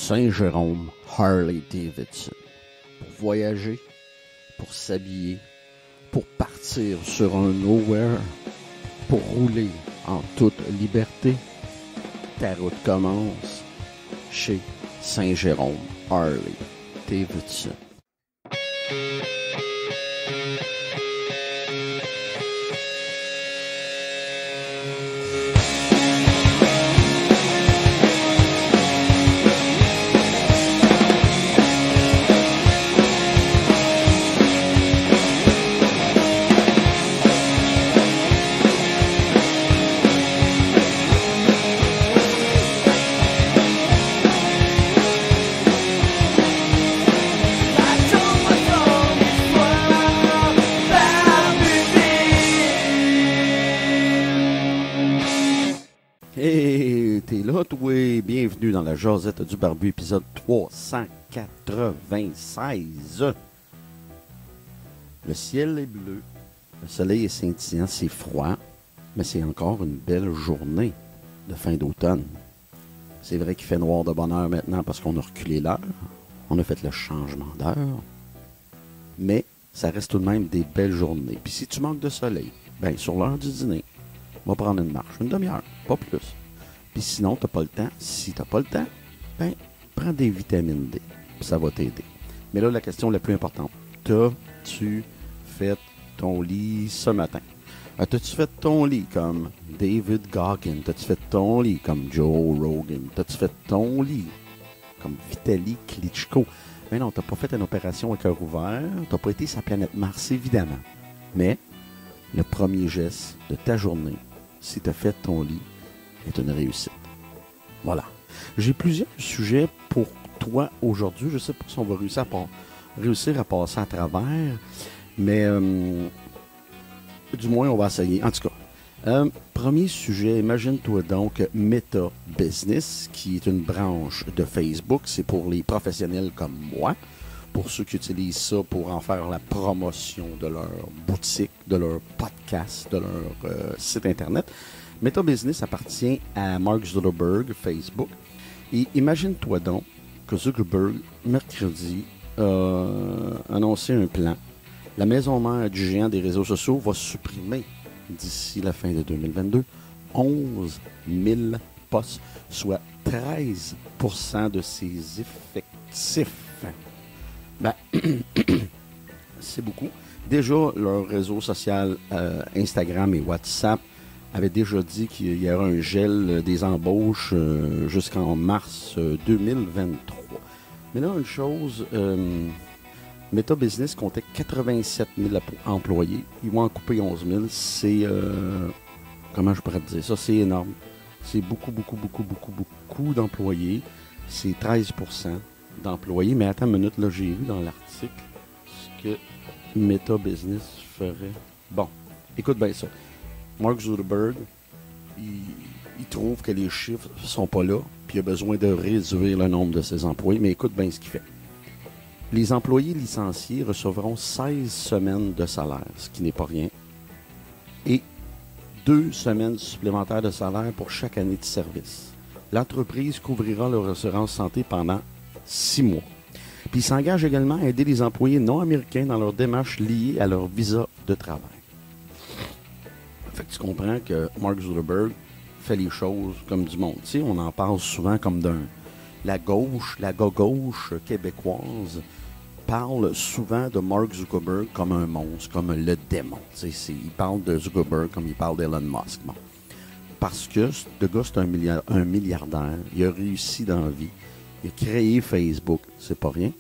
Saint-Jérôme Harley-Davidson. Pour voyager, pour s'habiller, pour partir sur un nowhere, pour rouler en toute liberté. Ta route commence chez Saint-Jérôme Harley-Davidson. Bienvenue dans la Josette du Barbu, épisode 396. Le ciel est bleu, le soleil est scintillant, c'est froid, mais c'est encore une belle journée de fin d'automne. C'est vrai qu'il fait noir de bonne heure maintenant parce qu'on a reculé l'heure, on a fait le changement d'heure, mais ça reste tout de même des belles journées. Puis si tu manques de soleil, ben sur l'heure du dîner, on va prendre une marche, une demi-heure, pas plus. Puis sinon, t'as pas le temps. Si t'as pas le temps, ben, prends des vitamines D. Ça va t'aider. Mais là, la question la plus importante. T'as-tu fait ton lit ce matin? T'as-tu fait ton lit comme David Goggins? T'as-tu fait ton lit comme Joe Rogan? T'as-tu fait ton lit comme Vitaly Klitschko? Mais non, t'as pas fait une opération à cœur ouvert. T'as pas été sur la planète Mars, évidemment. Mais le premier geste de ta journée, si t'as fait ton lit, est une réussite. Voilà. J'ai plusieurs sujets pour toi aujourd'hui. Je ne sais pas si on va réussir à passer à travers, mais du moins, on va essayer. En tout cas, premier sujet, imagine-toi donc Meta Business, qui est une branche de Facebook. C'est pour les professionnels comme moi, pour ceux qui utilisent ça pour en faire la promotion de leur boutique, de leur podcast, de leur site Internet. Meta Business appartient à Mark Zuckerberg, Facebook. Et imagine-toi donc que Zuckerberg, mercredi, a annoncé un plan. La maison mère du géant des réseaux sociaux va supprimer, d'ici la fin de 2022, 11 000 postes, soit 13% de ses effectifs. Ben, c'est beaucoup. Déjà, leur réseau social Instagram et WhatsApp avait déjà dit qu'il y aurait un gel des embauches jusqu'en mars 2023. Mais là, une chose, Meta Business comptait 87 000 employés. Ils vont en couper 11 000. C'est, comment je pourrais te dire ça? C'est énorme. C'est beaucoup d'employés. C'est 13% d'employés. Mais attends une minute, là, j'ai vu dans l'article ce que Meta Business ferait. Bon, écoute bien ça. Mark Zuckerberg, il trouve que les chiffres ne sont pas là, puis il a besoin de réduire le nombre de ses employés, mais écoute bien ce qu'il fait. Les employés licenciés recevront 16 semaines de salaire, ce qui n'est pas rien, et 2 semaines supplémentaires de salaire pour chaque année de service. L'entreprise couvrira leur assurance santé pendant 6 mois. Puis il s'engage également à aider les employés non américains dans leurs démarches liées à leur visa de travail. Fait que tu comprends que Mark Zuckerberg fait les choses comme du monde. Tu sais, on en parle souvent comme la gauche québécoise parle souvent de Mark Zuckerberg comme un monstre, comme le démon. Tu sais, il parle de Zuckerberg comme il parle d'Elon Musk. Bon. Parce que ce gars, c'est un milliardaire. Il a réussi dans la vie. Il a créé Facebook. C'est pas rien.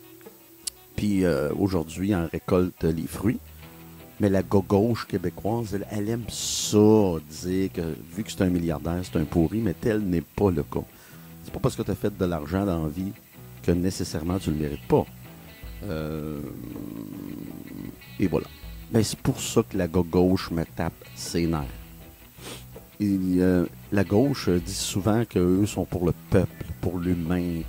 Puis aujourd'hui, il en récolte les fruits. Mais la gauche québécoise, elle aime ça, dire que vu que c'est un milliardaire, c'est un pourri, mais tel n'est pas le cas. C'est pas parce que tu as fait de l'argent dans la vie que nécessairement tu ne le mérites pas. Et voilà. Ben, c'est pour ça que la gauche me tape ses nerfs. La gauche dit souvent qu'eux sont pour le peuple, pour l'humain.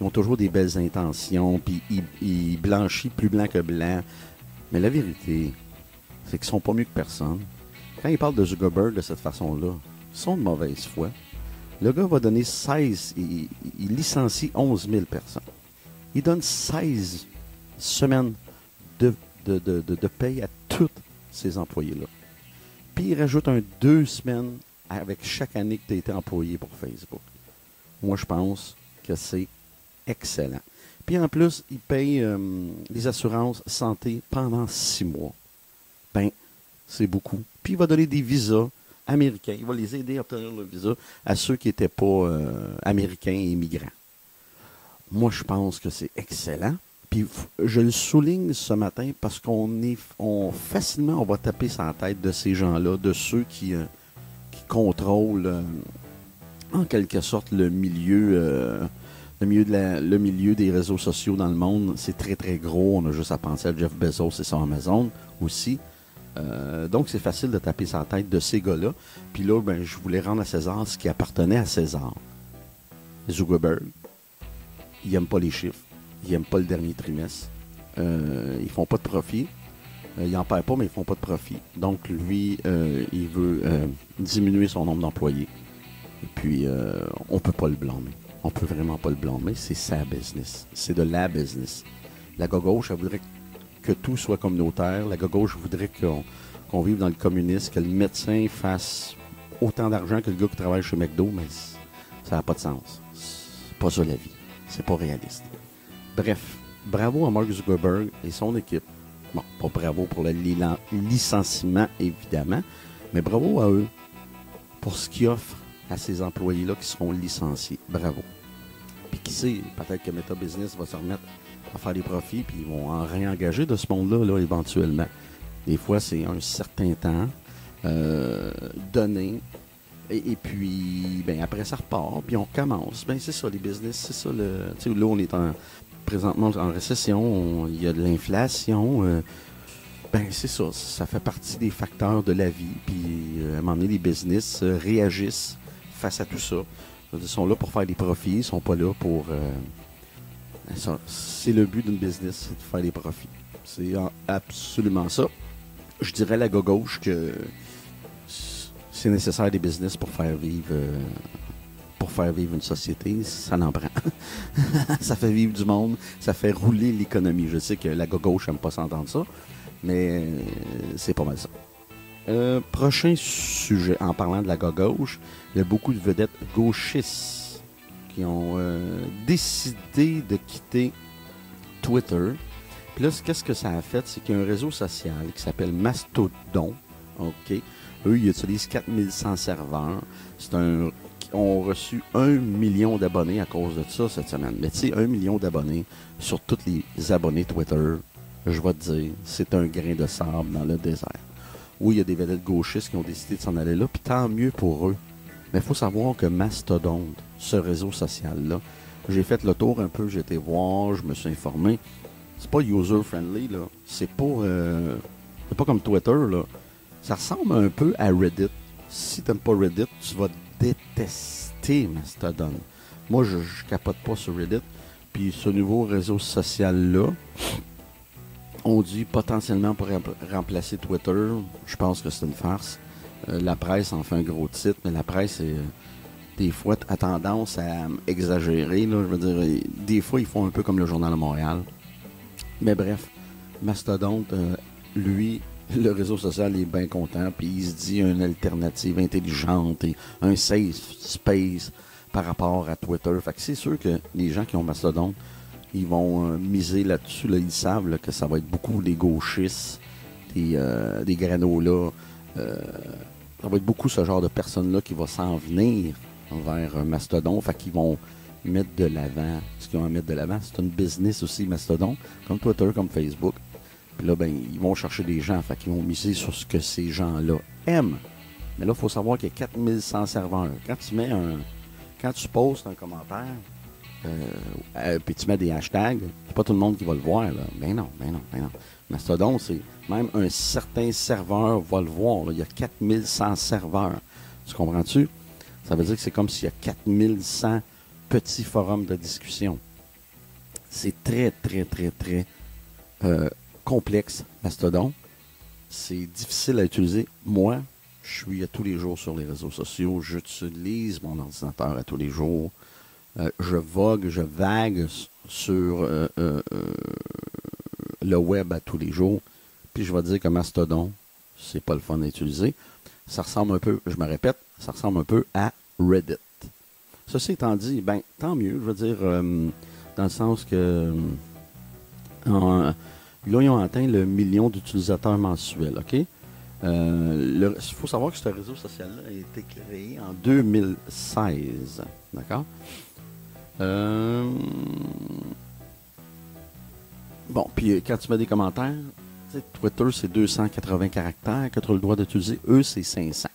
Ils ont toujours des belles intentions, puis ils blanchissent plus blanc que blanc. Mais la vérité, c'est qu'ils sont pas mieux que personne. Quand ils parlent de Zuckerberg de cette façon-là, ils sont de mauvaise foi. Le gars va donner 16, il licencie 11 000 personnes. Il donne 16 semaines de paye à tous ces employés-là. Puis il rajoute 2 semaines avec chaque année que tu as été employé pour Facebook. Moi, je pense que c'est excellent. Puis en plus, il paye les assurances santé pendant 6 mois. Ben, c'est beaucoup. Puis il va donner des visas américains. Il va les aider à obtenir le visa à ceux qui n'étaient pas américains et immigrants. Moi, je pense que c'est excellent. Puis je le souligne ce matin parce facilement, on va taper sur la tête de ces gens-là, de ceux qui contrôlent en quelque sorte le milieu des réseaux sociaux dans le monde. C'est très, très gros. On a juste à penser à Jeff Bezos et son Amazon aussi. Donc, c'est facile de taper sur la tête de ces gars-là. Puis là, ben, je voulais rendre à César ce qui appartenait à César. Zuckerberg, il n'aime pas les chiffres. Il n'aime pas le dernier trimestre. Ils font pas de profit. Ils n'en perdent pas, mais ils font pas de profit. Donc, lui, il veut diminuer son nombre d'employés. Et puis, on peut pas le blâmer. On peut vraiment pas le blâmer. C'est sa business. C'est de la business. La gauche, elle voudrait que tout soit communautaire. La gauche voudrait qu'on vive dans le communisme, que le médecin fasse autant d'argent que le gars qui travaille chez McDo, mais ça n'a pas de sens. C'est pas ça la vie. C'est pas réaliste. Bref, bravo à Mark Zuckerberg et son équipe. Bon, pas bravo pour le licenciement, évidemment, mais bravo à eux pour ce qu'ils offrent à ces employés-là qui seront licenciés. Bravo. Puis qui sait, peut-être que Meta Business va se remettre à faire des profits, puis ils vont en réengager de ce monde-là, là, éventuellement. Des fois, c'est un certain temps donné, et puis, ben, après, ça repart, puis on recommence. Ben, c'est ça, les business, c'est ça. Tu sais, là, on est présentement en récession, il y a de l'inflation. Ben, c'est ça, ça fait partie des facteurs de la vie, puis à un moment donné, les business réagissent face à tout ça. Ils sont là pour faire des profits, ils sont pas là pour... c'est le but d'une business, c'est de faire des profits. C'est absolument ça. Je dirais à la gauche que c'est nécessaire des business pour faire vivre une société. Ça n'en prend. Ça fait vivre du monde, ça fait rouler l'économie. Je sais que la gauche n'aime pas s'entendre ça, mais c'est pas mal ça. Prochain sujet, en parlant de la gauche, il y a beaucoup de vedettes gauchistes qui ont décidé de quitter Twitter. Puis là, qu'est-ce que ça a fait? C'est qu'il y a un réseau social qui s'appelle Mastodon. OK. Eux, ils utilisent 4100 serveurs. Ils ont reçu 1 million d'abonnés à cause de ça cette semaine. Mais tu sais, 1 million d'abonnés sur tous les abonnés Twitter, je vais te dire, c'est un grain de sable dans le désert. Oui, il y a des vedettes gauchistes qui ont décidé de s'en aller là, puis tant mieux pour eux. Mais il faut savoir que Mastodon, ce réseau social-là, j'ai fait le tour un peu, j'ai été voir, je me suis informé. C'est pas user-friendly, là. C'est pas comme Twitter, là. Ça ressemble un peu à Reddit. Si t'aimes pas Reddit, tu vas détester Mastodon. Moi, je capote pas sur Reddit. Puis ce nouveau réseau social-là, on dit potentiellement pour remplacer Twitter. Je pense que c'est une farce. La presse en fait un gros titre, mais la presse, des fois, a tendance à exagérer. Là. Je veux dire, des fois, ils font un peu comme le Journal de Montréal. Mais bref, Mastodon, lui, le réseau social est bien content, puis il se dit une alternative intelligente et un safe space par rapport à Twitter. Fait que c'est sûr que les gens qui ont Mastodon, ils vont miser là-dessus. Là, ils savent là, que ça va être beaucoup des gauchistes, des granolas. Ça va être beaucoup ce genre de personnes-là qui va s'en venir vers Mastodon. Fait qu'ils vont mettre de l'avant ce qu'ils vont mettre de l'avant. C'est une business aussi, Mastodon, comme Twitter, comme Facebook. Puis là, ben, ils vont chercher des gens. Fait qu'ils vont miser sur ce que ces gens-là aiment. Mais là, il faut savoir qu'il y a 4100 serveurs. Quand tu postes un commentaire, puis tu mets des hashtags, c'est pas tout le monde qui va le voir, là. Ben non. Mastodon, c'est même un certain serveur va le voir, là. Il y a 4100 serveurs. Tu comprends-tu? Ça veut dire que c'est comme s'il y a 4100 petits forums de discussion. C'est très, très, très, très complexe, Mastodon. C'est difficile à utiliser. Moi, Je suis à tous les jours sur les réseaux sociaux. J'utilise mon ordinateur à tous les jours. Je vogue, je vague sur le web à tous les jours. Puis je vais dire que Mastodon, c'est pas le fun à utiliser. Ça ressemble un peu, je me répète, ça ressemble un peu à Reddit. Ceci étant dit, ben tant mieux, je veux dire, dans le sens que là, ils ont atteint le 1 million d'utilisateurs mensuels, OK? Il faut savoir que ce réseau social-là a été créé en 2016, d'accord? Bon, puis quand tu mets des commentaires, tu sais, Twitter, c'est 280 caractères que tu as le droit d'utiliser. Eux, c'est 500.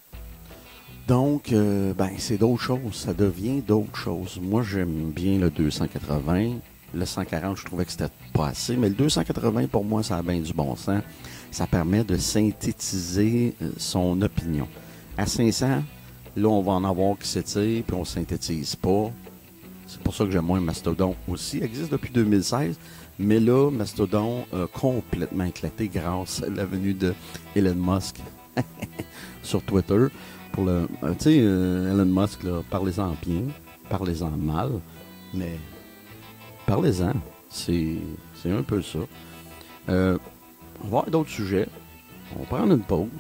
Donc, ben, c'est d'autres choses. Ça devient d'autres choses. Moi, j'aime bien le 280. Le 140, je trouvais que c'était pas assez. Mais le 280, pour moi, ça a bien du bon sens. Ça permet de synthétiser son opinion. À 500, là, on va en avoir qui s'étirent, puis on ne synthétise pas. C'est pour ça que j'aime moins Mastodon aussi. Il existe depuis 2016. Mais là, Mastodon a complètement éclaté grâce à la venue de Elon Musk sur Twitter. Pour le, tu sais, Elon Musk, là, parlez-en bien, parlez-en mal, mais parlez-en. C'est un peu ça. On va voir d'autres sujets. On va prendre une pause,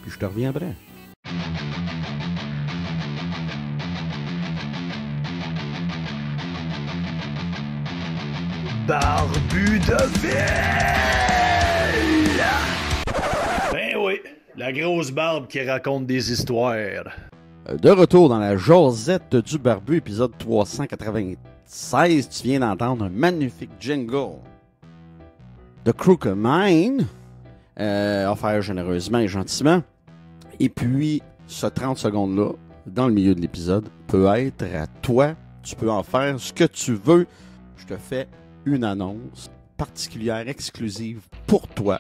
puis je te reviendrai. Barbu de Ville! Ben oui, la grosse barbe qui raconte des histoires. De retour dans la Josette du Barbu, épisode 396, tu viens d'entendre un magnifique jingle de Crooked Mind, offert généreusement et gentiment. Et puis, ce 30 secondes-là, dans le milieu de l'épisode, peut être à toi. Tu peux en faire ce que tu veux. Je te fais une annonce particulière, exclusive pour toi.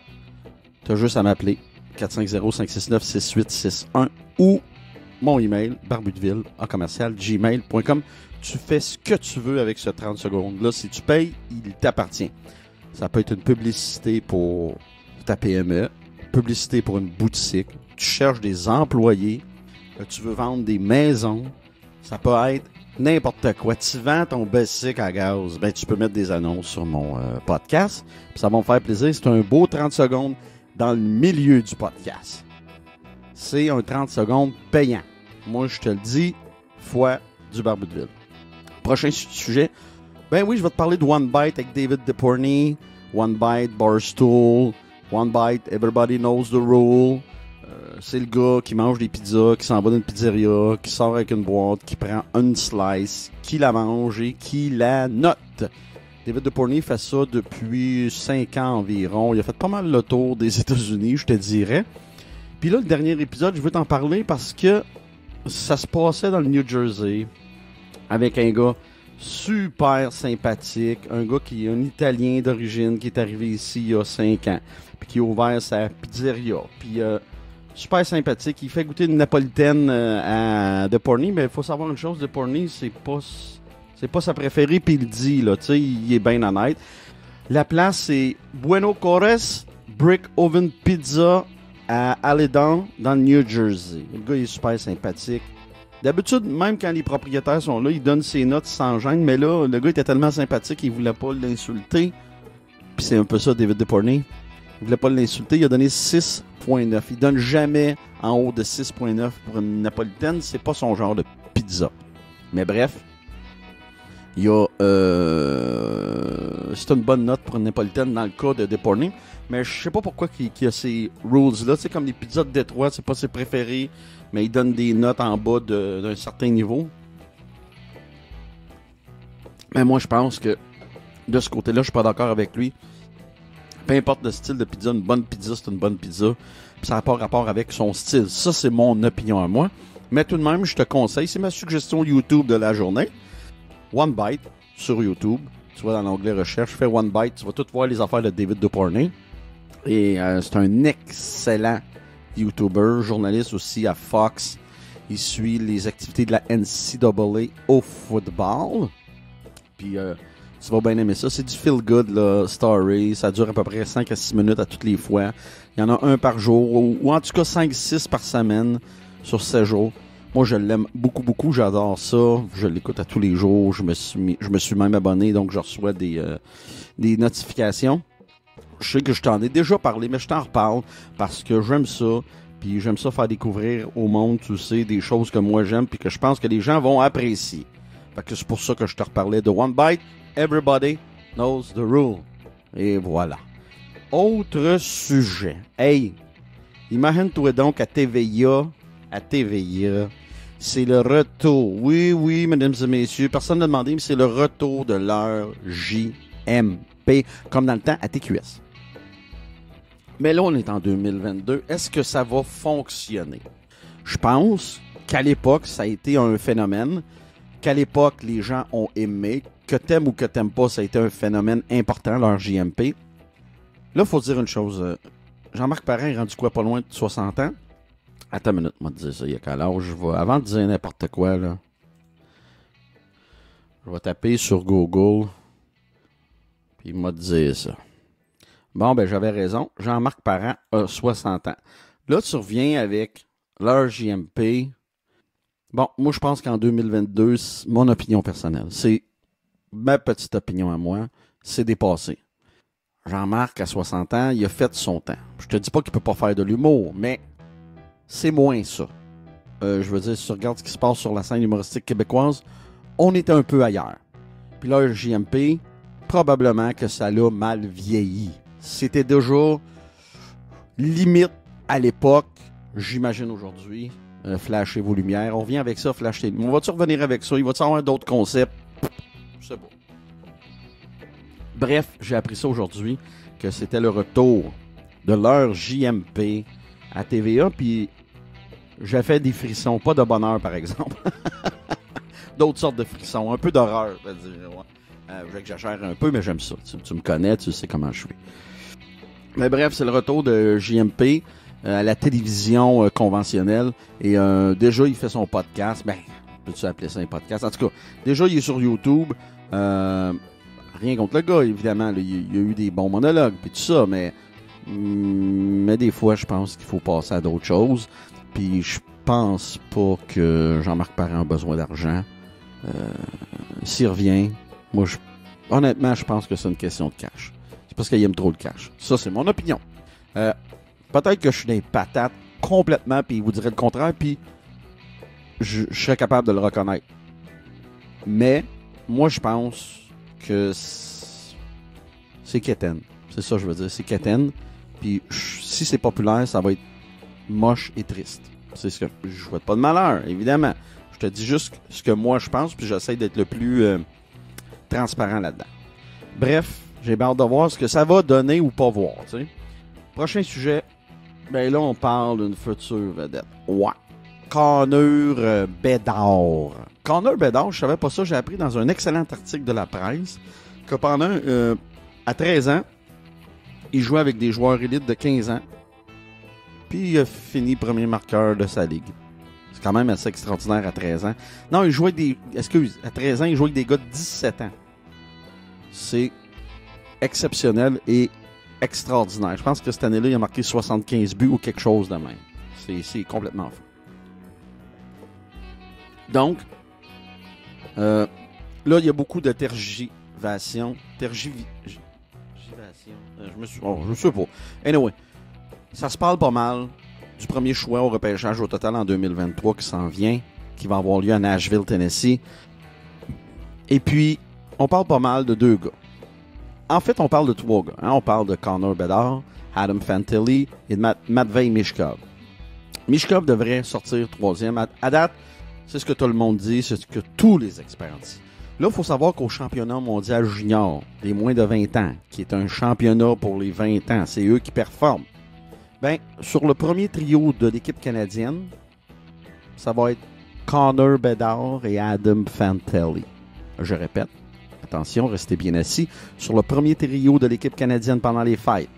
Tu as juste à m'appeler 450-569-6861 ou mon email barbudeville@gmail.com. Tu fais ce que tu veux avec ce 30 secondes-là. Si tu payes, il t'appartient. Ça peut être une publicité pour ta PME, publicité pour une boutique. Tu cherches des employés, tu veux vendre des maisons. Ça peut être n'importe quoi. Tu vends ton bicycle à gaz, ben tu peux mettre des annonces sur mon podcast. Puis ça va me faire plaisir. C'est un beau 30 secondes dans le milieu du podcast. C'est un 30 secondes payant. Moi, je te le dis, foi du Barbu de Ville. Prochain sujet. Ben oui, je vais te parler de One Bite avec David Deporney. One Bite, Barstool. One Bite, Everybody Knows the Rule. C'est le gars qui mange des pizzas, qui s'en va dans une pizzeria, qui sort avec une boîte, qui prend une slice, qui la mange et qui la note. David Deporney fait ça depuis 5 ans environ. Il a fait pas mal le tour des États-Unis, je te dirais. Puis là, le dernier épisode, je veux t'en parler parce que ça se passait dans le New Jersey avec un gars super sympathique, un gars qui est un Italien d'origine qui est arrivé ici il y a 5 ans, puis qui a ouvert sa pizzeria. Puis super sympathique. Il fait goûter une napolitaine à Deporney, mais il faut savoir une chose, Deporney, c'est pas sa préférée, puis il le dit, là, tu sais, il est bien honnête. La place, c'est Bueno Cores Brick Oven Pizza à Alledon, dans le New Jersey. Le gars, il est super sympathique. D'habitude, même quand les propriétaires sont là, il donne ses notes sans gêne, mais là, le gars était tellement sympathique, il voulait pas l'insulter. Puis c'est un peu ça, David Deporney. Il voulait pas l'insulter, il a donné 6.9. Il donne jamais en haut de 6.9 pour une napolitaine, c'est pas son genre de pizza. Mais bref, il y a c'est une bonne note pour une napolitaine dans le cas de Deporney. Mais je sais pas pourquoi il y a ces rules-là. C'est comme les pizzas de Détroit, c'est pas ses préférés, mais il donne des notes en bas d'un certain niveau. Mais moi, je pense que de ce côté-là, je suis pas d'accord avec lui. Peu importe le style de pizza, une bonne pizza, c'est une bonne pizza. Puis ça n'a pas rapport avec son style. Ça, c'est mon opinion à moi. Mais tout de même, je te conseille, c'est ma suggestion YouTube de la journée. One Bite sur YouTube. Tu vas dans l'onglet recherche, fais One Bite, tu vas tout voir les affaires de David Deporney. Et c'est un excellent YouTuber, journaliste aussi à Fox. Il suit les activités de la NCAA au football. Puis Tu vas bien aimer ça. C'est du feel-good, là, story. Ça dure à peu près 5 à 6 minutes à toutes les fois. Il y en a un par jour, ou en tout cas 5-6 par semaine sur 7 jours. Moi, je l'aime beaucoup, beaucoup. J'adore ça. Je l'écoute à tous les jours. Je me suis même abonné, donc je reçois des notifications. Je sais que je t'en ai déjà parlé, mais je t'en reparle parce que j'aime ça. Puis j'aime ça faire découvrir au monde, tu sais, des choses que moi j'aime puis que je pense que les gens vont apprécier. Fait que c'est pour ça que je te reparlais de One Bite. Everybody knows the rule. Et voilà. Autre sujet. Hey, imagine-toi donc à TVA, c'est le retour. Oui, mesdames et messieurs, personne n'a demandé, mais c'est le retour de l'heure JMP, comme dans le temps à TQS. Mais là, on est en 2022. Est-ce que ça va fonctionner? Je pense qu'à l'époque, ça a été un phénomène. Qu'à l'époque, les gens ont aimé. Que t'aimes ou que t'aimes pas, ça a été un phénomène important, leur JMP. Là, il faut dire une chose. Jean-Marc Parent est rendu quoi, pas loin de 60 ans? Attends une minute, moi, te dire ça. Il y a quel âge? Avant de dire n'importe quoi, là, je vais taper sur Google. Puis il m'a dit ça. Bon, ben j'avais raison. Jean-Marc Parent a 60 ans. Là, tu reviens avec leur JMP. Bon, moi, je pense qu'en 2022, mon opinion personnelle, c'est ma petite opinion à moi, c'est dépassé. Jean-Marc, à 60 ans, il a fait son temps. Je te dis pas qu'il peut pas faire de l'humour, mais c'est moins ça. Je veux dire, si tu regardes ce qui se passe sur la scène humoristique québécoise, on est un peu ailleurs. Puis leur JMP, probablement que ça l'a mal vieilli. C'était déjà limite à l'époque, j'imagine aujourd'hui. Flashez vos lumières. On revient avec ça, flasher. On va-tu revenir avec ça? Il va-tu avoir d'autres concepts? C'est bon. Bref, j'ai appris ça aujourd'hui, que c'était le retour de l'heure JMP à TVA, puis j'ai fait des frissons. Pas de bonheur, par exemple. D'autres sortes de frissons. Un peu d'horreur, je veux dire. Ouais. J'exagère un peu, mais j'aime ça. Tu me connais, tu sais comment je suis. Mais bref, c'est le retour de JMP à la télévision conventionnelle. Et déjà, il fait son podcast. Ben, peux-tu appeler ça un podcast? En tout cas, déjà, il est sur YouTube. Rien contre le gars, évidemment. Là, il y a eu des bons monologues et tout ça, mais des fois, je pense qu'il faut passer à d'autres choses. Puis je pense pas que Jean-Marc Parent a besoin d'argent. S'il revient, moi, honnêtement, je pense que c'est une question de cash. C'est parce qu'il aime trop le cash. Ça, c'est mon opinion. Peut-être que je suis des patates complètement, puis il vous dirait le contraire, puis je serais capable de le reconnaître. Mais, moi, je pense que c'est quétaine. C'est ça que je veux dire. C'est quétaine. Puis, si c'est populaire, ça va être moche et triste. C'est ce que je souhaite pas de malheur, évidemment. Je te dis juste ce que moi, je pense, puis j'essaie d'être le plus transparent là-dedans. Bref, j'ai hâte de voir ce que ça va donner ou pas voir, tu sais. Prochain sujet, ben là, on parle d'une future vedette. Ouais. Connor Bedard. Connor Bedard, je savais pas ça, j'ai appris dans un excellent article de la presse que pendant, à 13 ans, il jouait avec des joueurs élites de 15 ans, puis il a fini premier marqueur de sa ligue. C'est quand même assez extraordinaire à 13 ans. Non, il jouait avec à 13 ans, il jouait avec des gars de 17 ans. C'est exceptionnel et extraordinaire. Je pense que cette année-là, il a marqué 75 buts ou quelque chose de même. C'est complètement fou. Donc, là, il y a beaucoup de tergiversations. Je me sais pas. Anyway, ça se parle pas mal du premier choix au repêchage au total en 2023 qui s'en vient, qui va avoir lieu à Nashville, Tennessee. Et puis, on parle pas mal de 2 gars. En fait, on parle de 3 gars. Hein? On parle de Connor Bedard, Adam Fantilli et de Matvei Michkov. Michkov devrait sortir 3e. À date, c'est ce que tout le monde dit, c'est ce que tous les experts disent. Là, il faut savoir qu'au championnat mondial junior des moins de 20 ans, qui est un championnat pour les 20 ans, c'est eux qui performent. Ben, sur le premier trio de l'équipe canadienne, ça va être Connor Bedard et Adam Fantilli. Je répète, attention, restez bien assis. Sur le premier trio de l'équipe canadienne pendant les fêtes,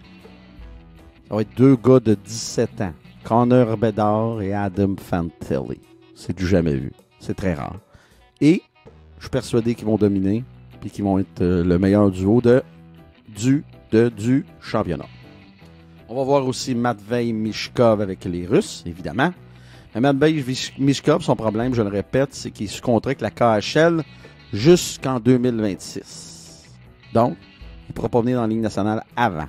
ça va être 2 gars de 17 ans. Connor Bedard et Adam Fantilli. C'est du jamais vu. C'est très rare. Et je suis persuadé qu'ils vont dominer puis qui vont être le meilleur duo du championnat. On va voir aussi Matvei Mishkov avec les Russes, évidemment. Mais Matvei Mishkov, son problème, je le répète, c'est qu'il est sous contrat avec la KHL jusqu'en 2026. Donc, il ne pourra pas venir dans la Ligue nationale avant,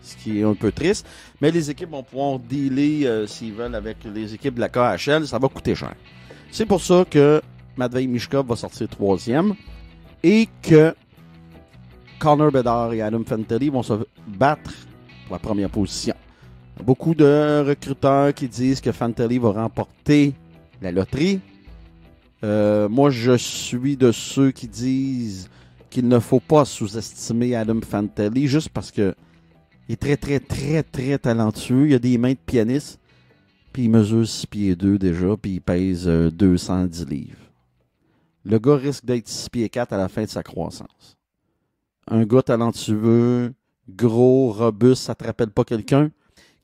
ce qui est un peu triste. Mais les équipes vont pouvoir dealer, s'ils veulent, avec les équipes de la KHL. Ça va coûter cher. C'est pour ça que Matvei Mishkov va sortir 3e et que Connor Bedard et Adam Fantilli vont se battre pour la première position. Il y a beaucoup de recruteurs qui disent que Fantilli va remporter la loterie. Moi, je suis de ceux qui disent qu'il ne faut pas sous-estimer Adam Fantilli juste parce que il est très, très, très, très talentueux. Il a des mains de pianiste. Puis il mesure 6 pieds 2 déjà, puis il pèse 210 livres. Le gars risque d'être 6 pieds 4 à la fin de sa croissance. Un gars talentueux, gros, robuste, ça te rappelle pas quelqu'un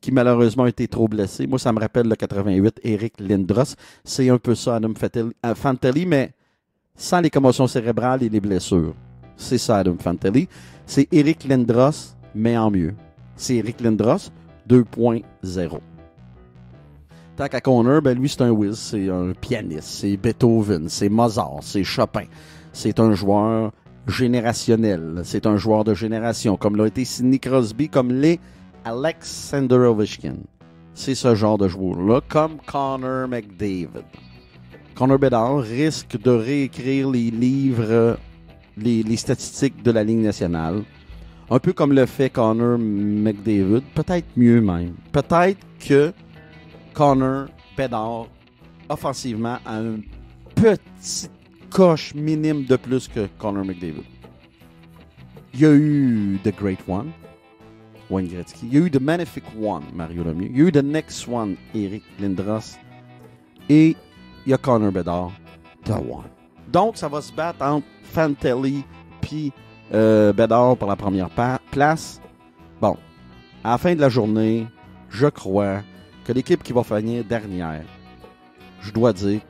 qui malheureusement a été trop blessé. Moi, ça me rappelle le 88, Eric Lindros. C'est un peu ça, Adam Fantilli, mais sans les commotions cérébrales et les blessures. C'est ça, Adam Fantilli. C'est Eric Lindros, mais en mieux. C'est Eric Lindros 2.0. Tant qu'à Connor, ben lui, c'est un whiz, c'est un pianiste, c'est Beethoven, c'est Mozart, c'est Chopin. C'est un joueur générationnel, c'est un joueur de génération, comme l'a été Sidney Crosby, comme l'est Alexander Ovechkin. C'est ce genre de joueur-là, comme Connor McDavid. Connor Bedard risque de réécrire les livres, les statistiques de la Ligue nationale. Un peu comme le fait Connor McDavid, peut-être mieux même. Peut-être que Connor Bedard, offensivement, a une petite coche minime de plus que Connor McDavid. Il y a eu The Great One, Wayne Gretzky. Il y a eu The Magnific One, Mario Lemieux. Il y a eu The Next One, Eric Lindros. Et il y a Connor Bedard, The One. Donc, ça va se battre entre Fantilli puis Bedard pour la première place. Bon, à la fin de la journée, je crois que l'équipe qui va finir dernière, je dois dire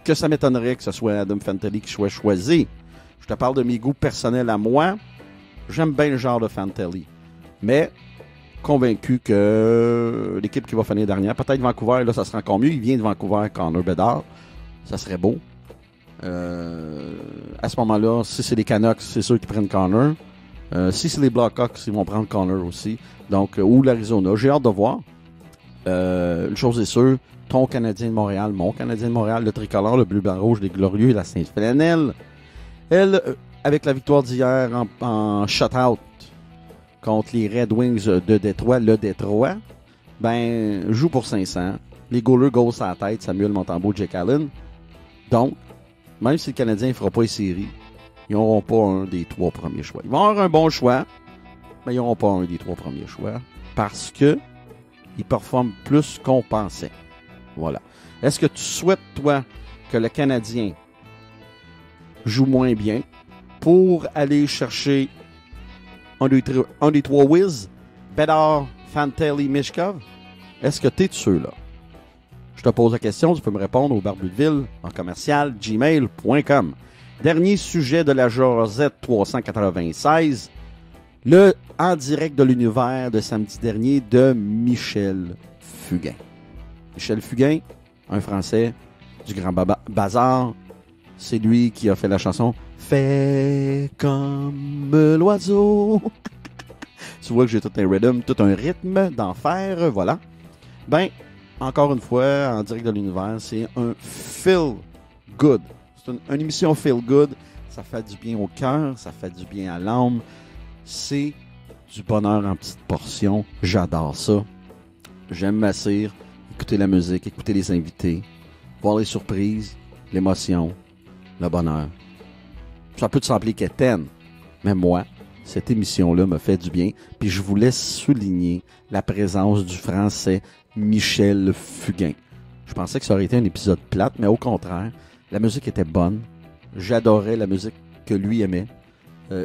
que ça m'étonnerait que ce soit Adam Fantilli qui soit choisi. Je te parle de mes goûts personnels à moi. J'aime bien le genre de Fantilli. Mais convaincu que l'équipe qui va finir dernière, peut-être Vancouver, là, ça sera encore mieux. Il vient de Vancouver, Connor Bedard. Ça serait beau. À ce moment-là, si c'est les Canucks, c'est sûr qu'ils prennent Connor. Si c'est les Blackhawks, ils vont prendre Connor aussi. Donc, ou l'Arizona. J'ai hâte de voir. Une chose est sûre, ton Canadien de Montréal, mon Canadien de Montréal, le tricolore, le bleu, blanc, rouge, les glorieux et la Sainte-Flanelle, elle, avec la victoire d'hier en shutout contre les Red Wings de Détroit, le Détroit, ben, joue pour 500. Les goalers goals à la tête, Samuel Montembeault, Jake Allen. Donc, même si le Canadien ne fera pas les séries, ils n'auront pas un des 3 premiers choix. Ils vont avoir un bon choix, mais ils n'auront pas un des 3 premiers choix parce que ils performent plus qu'on pensait. Voilà. Est-ce que tu souhaites, toi, que le Canadien joue moins bien pour aller chercher un des 3 whiz, Bedard, Fantilli, Mishkov? Est-ce que tu es de ceux-là? Je te pose la question, tu peux me répondre au barbudeville en commercial gmail.com. Dernier sujet de la Josette 396. Le en direct de l'univers de samedi dernier de Michel Fugain. Michel Fugain, un Français du Grand Bazar. C'est lui qui a fait la chanson « Fais comme l'oiseau ». Tu vois que j'ai tout un rythme d'enfer, voilà. Ben, encore une fois, en direct de l'univers, c'est un feel good. C'est une émission feel good. Ça fait du bien au cœur, ça fait du bien à l'âme. C'est du bonheur en petites portions. J'adore ça. J'aime m'asseoir, écouter la musique, écouter les invités, voir les surprises, l'émotion, le bonheur. Ça peut te sembler quétaine, mais moi, cette émission-là me fait du bien. Puis je voulais souligner la présence du Français Michel Fugain. Je pensais que ça aurait été un épisode plate, mais au contraire, la musique était bonne. J'adorais la musique que lui aimait.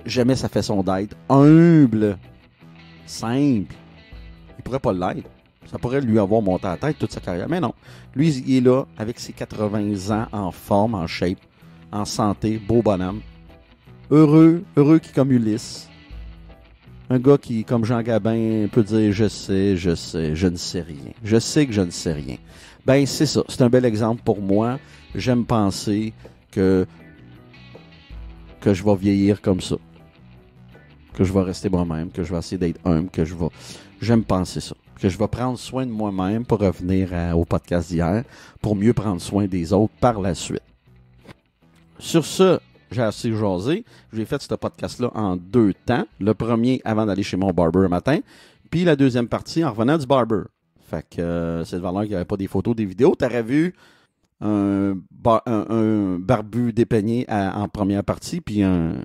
J'aimais sa façon d'être. Humble. Simple. Il pourrait pas l'être. Ça pourrait lui avoir monté à la tête toute sa carrière. Mais non. Lui, il est là avec ses 80 ans en forme, en shape, en santé, beau bonhomme. Heureux qui comme Ulysse. Un gars qui, comme Jean Gabin, peut dire « je sais, je ne sais rien. Je sais que je ne sais rien. » Ben, c'est ça. C'est un bel exemple pour moi. J'aime penser que je vais vieillir comme ça. Que je vais rester moi-même, que je vais essayer d'être humble, J'aime penser ça. Que je vais prendre soin de moi-même pour revenir au podcast d'hier, pour mieux prendre soin des autres par la suite. Sur ce, j'ai assez jasé. J'ai fait ce podcast-là en 2 temps. Le premier avant d'aller chez mon barber le matin, puis la deuxième partie en revenant du barber. Fait que c'est de valeur qu'il n'y avait pas des photos, des vidéos. Tu aurais vu un barbu dépeigné en première partie, puis un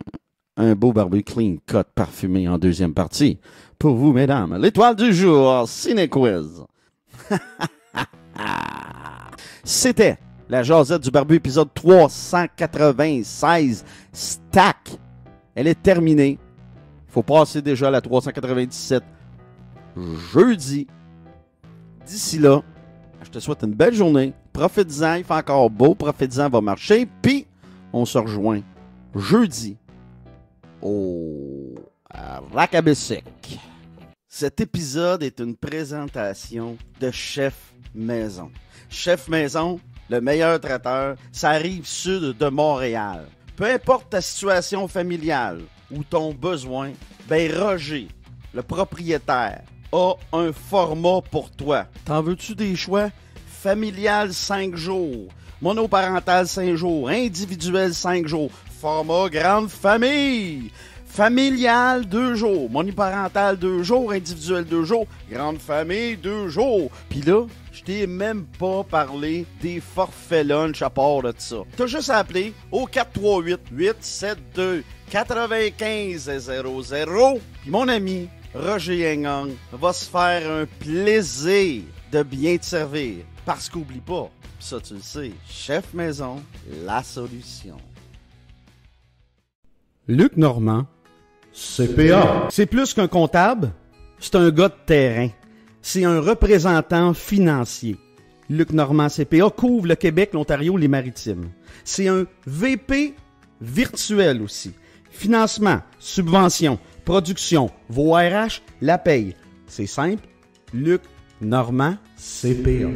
beau barbu clean cut parfumé en deuxième partie. Pour vous, mesdames, l'étoile du jour, Ciné-Quiz. C'était la jasette du barbu, épisode 396. Stack. Elle est terminée. Il faut passer déjà à la 397 jeudi. D'ici là, je te souhaite une belle journée. Profite-en, il fait encore beau. Profite-en, va marcher. Puis, on se rejoint jeudi au Racabessic. Cet épisode est une présentation de Chef Maison. Chef Maison, le meilleur traiteur, ça arrive sud de Montréal. Peu importe ta situation familiale ou ton besoin, ben Roger, le propriétaire, a un format pour toi. T'en veux-tu des choix? Familial 5 jours, monoparental 5 jours, individuel 5 jours, format grande famille. Familial 2 jours, monoparental 2 jours, individuel 2 jours, grande famille 2 jours. Puis là, je t'ai même pas parlé des forfaits lunch à part de ça. T'as juste à appeler au 438-872-9500. Puis mon ami Roger Yengang va se faire un plaisir de bien te servir. Parce qu'oublie pas, ça tu le sais, Chef Maison, la solution. Luc Normand, CPA. C'est plus qu'un comptable, c'est un gars de terrain. C'est un représentant financier. Luc Normand CPA couvre le Québec, l'Ontario, les Maritimes. C'est un VP virtuel aussi. Financement, subvention, production, vos RH, la paye. C'est simple, Luc Normand CPA.